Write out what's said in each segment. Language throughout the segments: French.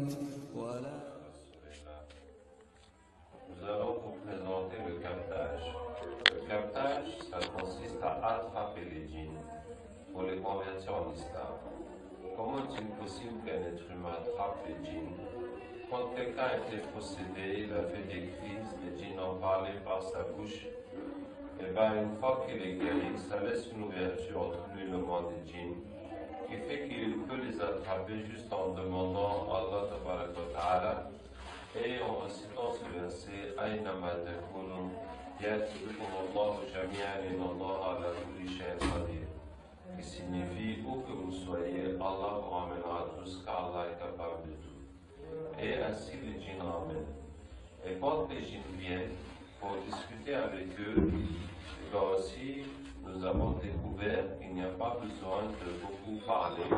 Nous allons vous présenter le captage. Le captage, ça consiste à attraper les djinns pour les convertir en islam. Comment est-il possible qu'un être humain attrape les djinns? Quand quelqu'un a été possédé, il a fait des crises, les djinns ont parlé par sa bouche. Et bien, une fois qu'il est guéri, ça laisse une ouverture entre lui et le monde des djinns, qui fait qu'il peut les attraper juste en demandant à Allah Ta'ala. Et en citant ce verset, Aynama takunu ya'tikum Allahu jami'an inna Allaha ala kulli shay'in qadir, qui signifie où que vous soyez, Allah vous ramènera tous car Allah est capable de tout. Et ainsi les djinns ramènent. Et quand les djinns viennent pour discuter avec eux, là aussi nous avons découvert qu'il n'y a pas besoin de beaucoup parler.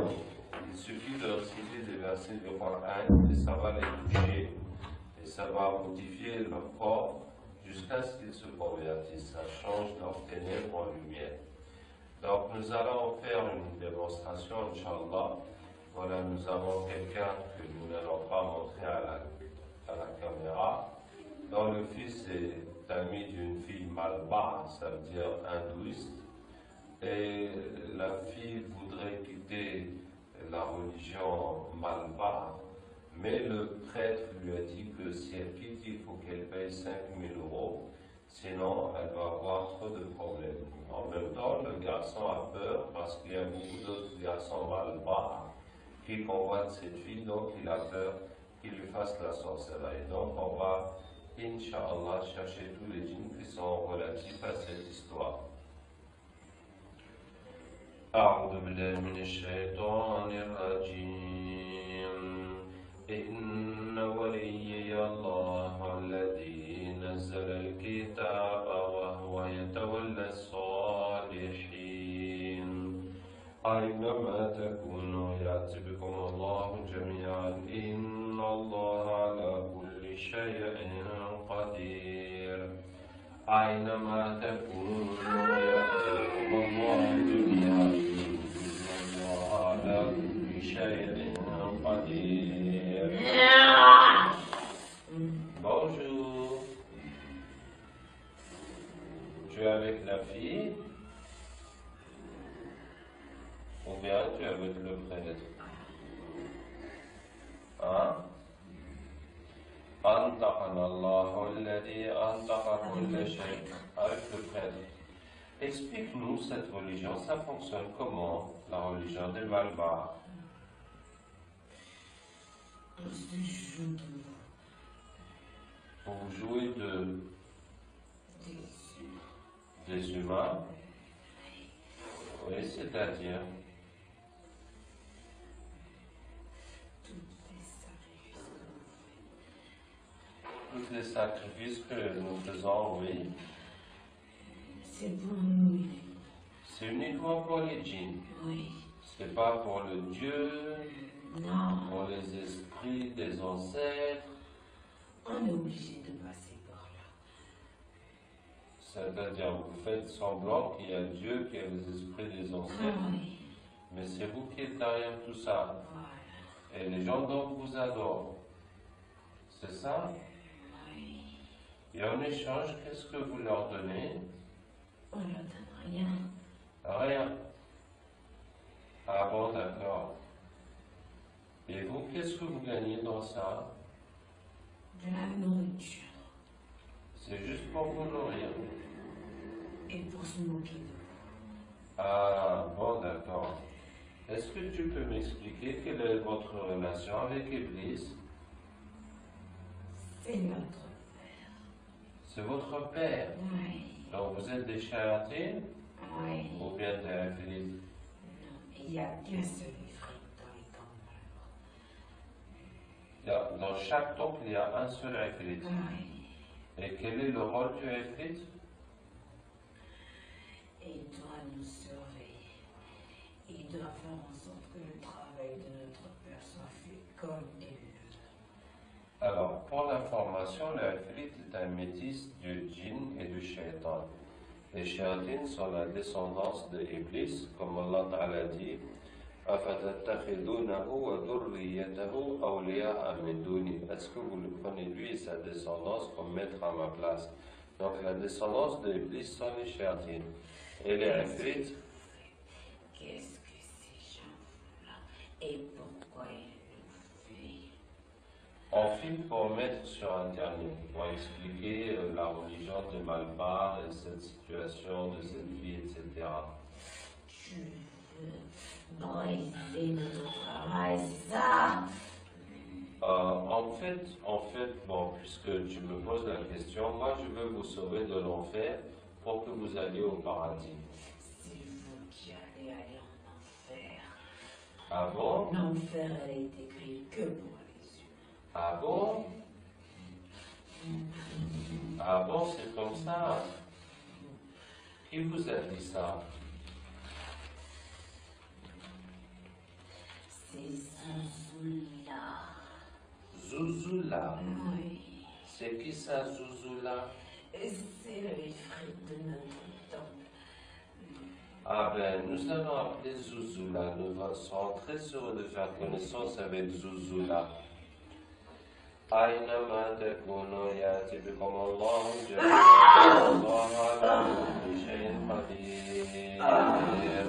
Il suffit de citer des versets du Coran et ça va les toucher. Et ça va modifier leur corps jusqu'à ce qu'ils se convertissent. Ça change leur ténèbres en lumière. Donc nous allons faire une démonstration, Inch'Allah. Voilà, nous avons quelqu'un que nous n'allons pas montrer à la caméra, dont le fils est ami d'une fille malba, ça veut dire hindouiste. Et la fille voudrait quitter la religion malba. Mais le prêtre lui a dit que si elle quitte, il faut qu'elle paye 5 000 €, sinon elle va avoir trop de problèmes. En même temps, le garçon a peur parce qu'il y a beaucoup d'autres garçons malbars qui convoitent cette fille, donc il a peur qu'il lui fasse la sorcellerie. Donc on va, Inch'Allah, chercher tous les djinns qui sont relatifs à cette histoire. أعوذ بالله من الشيطان الرجيم إن وليي الله الذي نزل الكتاب وهو يتولى الصالحين أينما تكونوا يأتي بكم الله جميعا إن الله على كل شيء قدير أينما تكونوا يأتي بكم الله جميعا إن الله على كل شيء قدير. Bonjour. Tu es avec la fille ou bien tu es avec le prêtre? Hein? أنطقنا الله الذي أنطق كل شيء. Avec le prêtre. Explique-nous cette religion, ça fonctionne comment, la religion des Malbars? Vous jouez des humains? Oui, c'est-à-dire? Tous les sacrifices que nous faisons, oui. C'est pour nous. C'est uniquement pour les djinns. Oui. C'est pas pour le Dieu, non. Pour les esprits des ancêtres. On est obligé de passer par là. C'est-à-dire, vous faites semblant qu'il y a Dieu, qu'il y a les esprits des ancêtres. Oui. Mais c'est vous qui êtes derrière tout ça. Voilà. Et les gens donc vous adorent. C'est ça? Oui. Et en échange, qu'est-ce que vous leur donnez? On ne leur donne rien. Rien. Ah bon, d'accord. Et vous, qu'est-ce que vous gagnez dans ça? De la nourriture. C'est juste pour vous nourrir. Et pour se moquer de vous. Ah bon, d'accord. Est-ce que tu peux m'expliquer quelle est votre relation avec Iblis? C'est notre père. C'est votre père? Oui. Donc vous êtes des chayatines? Oui. Ou bien des infidèles? Non, il n'y a qu'un seul ifrit dans les Dans chaque temple, il y a un seul ifrit. Oui. Et quel est le rôle du ifrit? Il doit nous surveiller. Il doit faire en sorte que le travail de notre père soit fait comme il le veut. Alors, pour l'information, le ifrit est un métis du djinn et du shaitan. Les shayatines sont la descendance de Iblis, comme Allah Ta'ala dit, أفتتخذونه وذريته أولياء من دوني. Est-ce que vous le prenez lui et sa descendance comme maître à ma place? Donc la descendance de Iblis sont les Shayatin. Et les Ifrit. Qu'est-ce que ces gens-là et pourquoi ils le font? On filme pour mettre sur Internet, pour expliquer la religion de Malbar, cette situation de cette vie, etc. Tu veux briser notre travail, c'est ça? En fait, bon, puisque tu me poses la question, moi je veux vous sauver de l'enfer pour que vous alliez au paradis. C'est vous qui allez aller en enfer. Ah bon? L'enfer, elle a été créée que pour les humains. Ah bon? Ah bon, c'est comme ça? Qui vous a dit ça? C'est Zouzoula. Zouzoula? Oui. C'est qui ça, Zouzoula? C'est le frère de notre temple. Ah ben, nous allons appeler Zouzoula. Nous serons très heureux de faire connaissance avec Zouzoula. أينما تكونوا يأتي بكم الله جميعا الله على كل شيء قدير.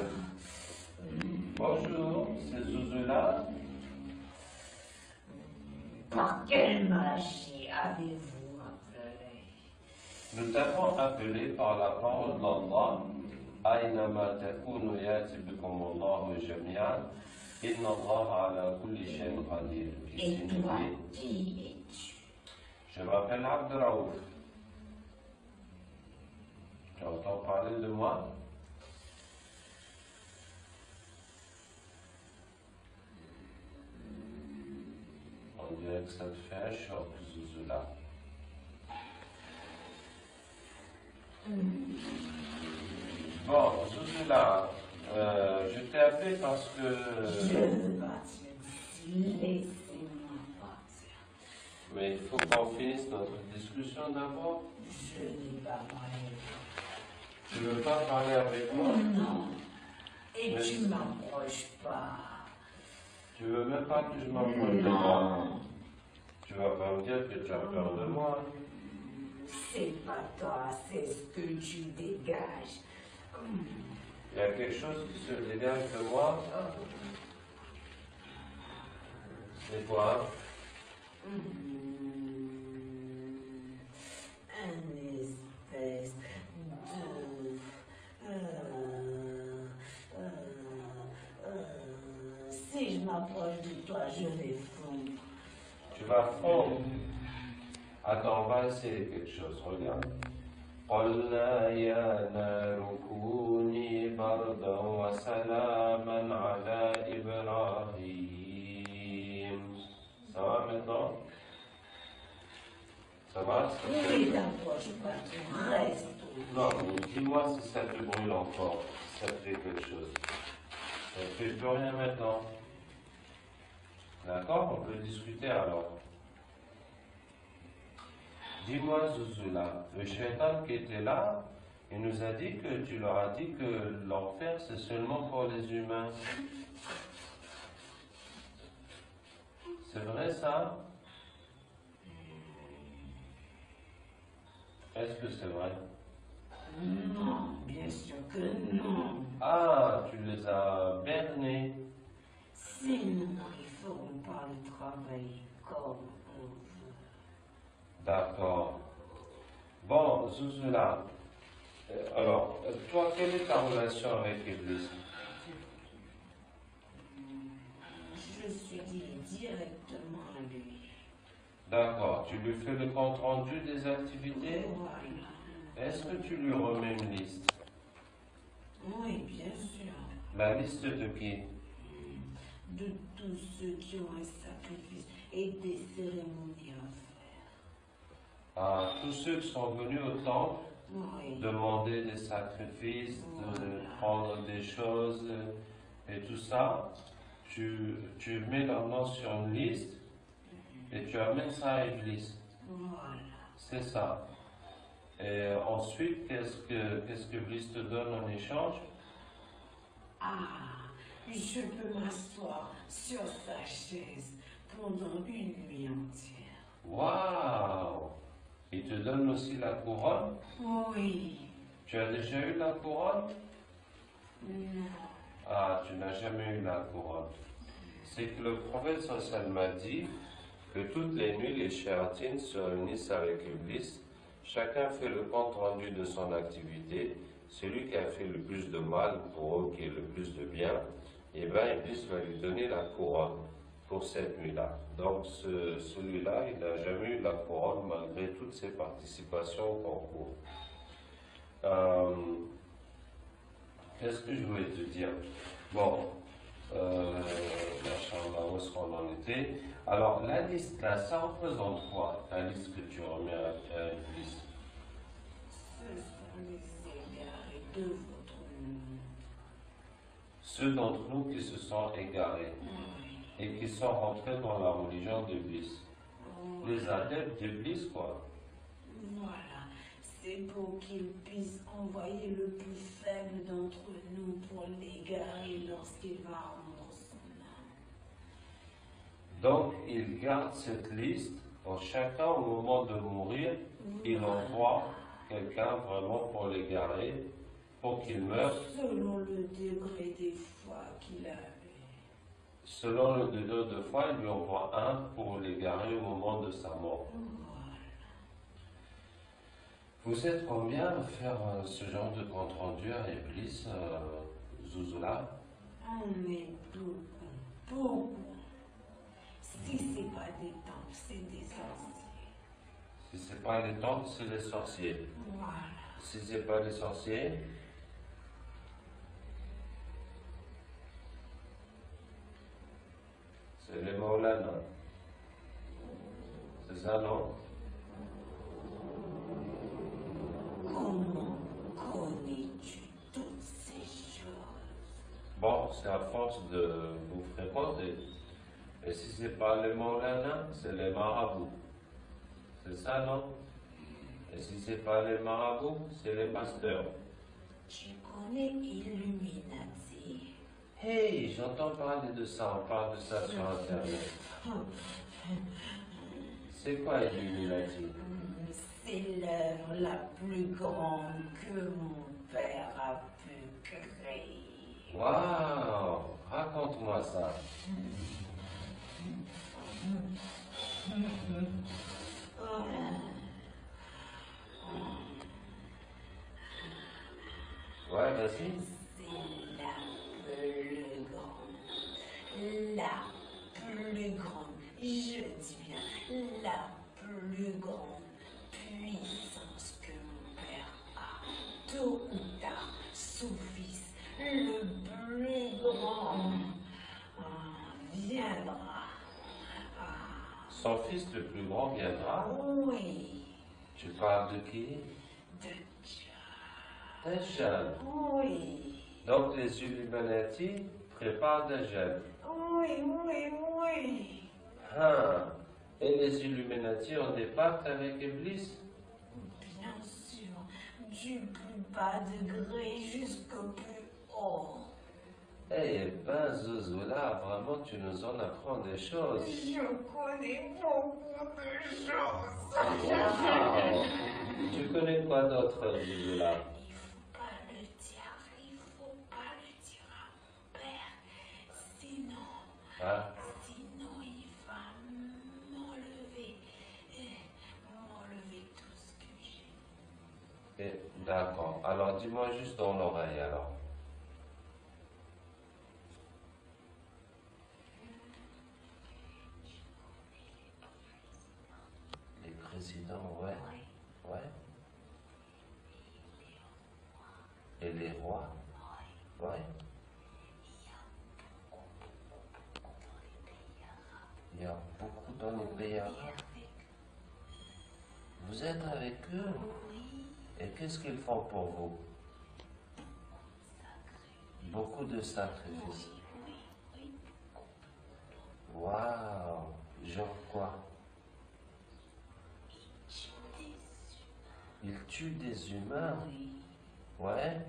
Bonjour, c'est Zouzoula. Par quelle magie avez-vous appelé? Nous t'avons appelé par la parole d'Allah. أينما تكونوا يأتي بكم الله جميعا إن الله على كل شيء قدير. Et toi, qui es-tu? Je m'appelle Abdraouf. Tu entends parler de moi? On dirait que ça te fait un choc, Zouzoula. Bon, Zouzoula, je t'ai appelé parce que... Je veux partir d'ici. Laissez-moi partir. Mais il faut qu'on finisse notre discussion d'abord. Je n'ai pas parlé. Tu veux pas parler avec moi? Non. Et Mais- tu m'approches pas. Tu veux même pas que je m'approche de moi? Tu vas pas me dire que tu as peur de moi? C'est pas toi, c'est ce que tu dégages. Il y a quelque chose qui se dégage de moi? C'est quoi? Un espèce de... Si je m'approche de toi, je vais fondre. Tu vas fondre. Attends, on va essayer quelque chose, regarde. قلنا يا نار كوني بردا وسلاما على إبراهيم. Ça va maintenant? Ça va? Ne t'approche pas, tu restes. Non, mais dis-moi si ça te brûle encore, si ça te fait quelque chose. Ça ne fait plus rien maintenant. D'accord? On peut discuter alors. Dis-moi, Zouzoula, le shaitan qui était là, il nous a dit que tu leur as dit que l'enfer c'est seulement pour les humains. C'est vrai ça? Est-ce que c'est vrai? Non, bien sûr que non. Ah, tu les as bernés. Sinon, ils feront pas le travail comme on veut. D'accord. Bon, Zouzoula, alors, toi, quelle est ta relation avec Iblis? Je suis lié directement à lui. D'accord, tu lui fais le compte rendu des activités? Voilà. Est-ce que tu lui remets une liste? Oui, bien sûr. La liste de qui? De tous ceux qui ont un sacrifice et des cérémonies à faire. Ah, tous ceux qui sont venus au temple Oui. demander des sacrifices, de prendre des choses et tout ça, tu mets leur nom sur une liste et tu amènes ça à Iblis. Voilà. C'est ça. Et ensuite, qu'est-ce que Iblis te donne en échange? Ah, Je peux m'asseoir sur sa chaise pendant une nuit entière. Waouh! Il te donne aussi la couronne? Oui. Tu as déjà eu la couronne? Non. Ah, tu n'as jamais eu la couronne. C'est que le prophète sallallahu m'a dit que toutes les nuits, les shéatines se réunissent avec Iblis. Chacun fait le compte rendu de son activité. Celui qui a fait le plus de mal pour eux, qui est le plus de bien, eh bien, Iblis va lui donner la couronne pour cette nuit-là. Donc, celui-là, il n'a jamais eu la couronne malgré toutes ses participations au concours. Qu'est-ce que je voulais te dire? Bon, machallah, où est-ce qu'on en était? Alors, la liste là, ça représente quoi? La liste que tu remets à une liste? Ce sont les égarés de votre nom. Ceux d'entre nous qui se sont égarés et qui sont rentrés dans la religion d'Iblis. Les adeptes d'Iblis, quoi. Voilà. C'est pour qu'ils puissent envoyer le plus faible d'entre nous pour l'égarer lorsqu'il va rendre son âme. Donc, ils gardent cette liste pour chacun au moment de mourir. Il envoie quelqu'un vraiment pour l'égarer, pour qu'il meure. Selon le degré des foi qu'il avait. Selon le degré de foi, il lui envoie un pour l'égarer au moment de sa mort. Vous êtes combien à faire ce genre de compte rendu à Iblis, Zouzoula? On est beaucoup. Si c'est pas des temples, c'est des sorciers. Si c'est pas les temples, c'est les sorciers. Voilà. Si c'est pas les sorciers, c'est les Maulana. C'est ça, non? Comment connais-tu toutes ces choses? Bon, c'est à force de vous fréquenter. Et si c'est pas les Maulana, c'est les marabouts. C'est ça, non? Et si c'est pas les marabouts, c'est les pasteurs. Tu connais Illuminati? Hey, j'entends parler de ça, on parle de ça sur Internet. C'est quoi Illuminati? C'est l'œuvre la plus grande que mon père a pu créer. Waouh! Raconte-moi ça. Ouais, vas-y. C'est la plus grande. La plus grande. Je dis bien la plus grande puissance que mon père a. Tôt ou tard, son fils, le plus grand, viendra. Son fils le plus grand viendra. Oui, Tu parles de qui? de Dieu. Dajjal. Oui. Donc les Illuminati préparent Dajjal. Oui. Ah. Et les Illuminati ont des pactes avec Iblis? Bien sûr, du plus bas degré jusqu'au plus haut. Eh ben, Zouzoula, vraiment, tu nous en apprends des choses. Je connais beaucoup de choses. Wow. Tu connais quoi d'autre, Zouzoula? Il faut pas le dire à mon père. Ah. Sinon il va m'enlever tout ce que j'ai. D'accord. Alors, dis-moi juste dans l'oreille, alors. Les présidents, ouais. Ouais. Et les rois? Ouais. Il y a beaucoup dans les pays arabes. Vous êtes avec eux? Et qu'est-ce qu'ils font pour vous? Beaucoup de sacrifices. Waouh! Genre quoi? Ils tuent des humains? Ouais?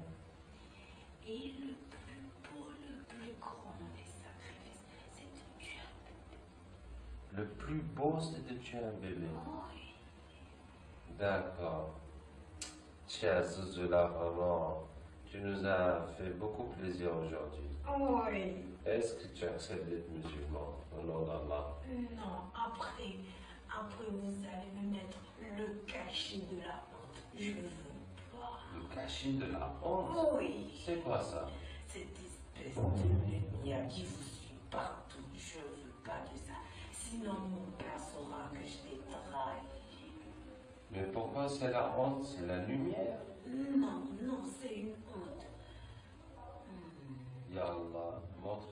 Et le plus beau, le plus grand, Le plus beau, c'était de tuer un bébé. Oui. D'accord. Tiens, Zuzula, vraiment, tu nous as fait beaucoup plaisir aujourd'hui. Oui. Est-ce que tu acceptes d'être musulman au nom d'Allah? Non, après vous allez me mettre le cachet de la honte. Je veux pas. Le cachet de la honte? Oui. C'est quoi ça? Cette espèce de lumière qui vous suit partout, je veux pas de ça. Sinon mon père saura que je l'ai trahi. Mais pourquoi c'est la honte? C'est la lumière? Non, non, c'est une honte. Ya Allah, montre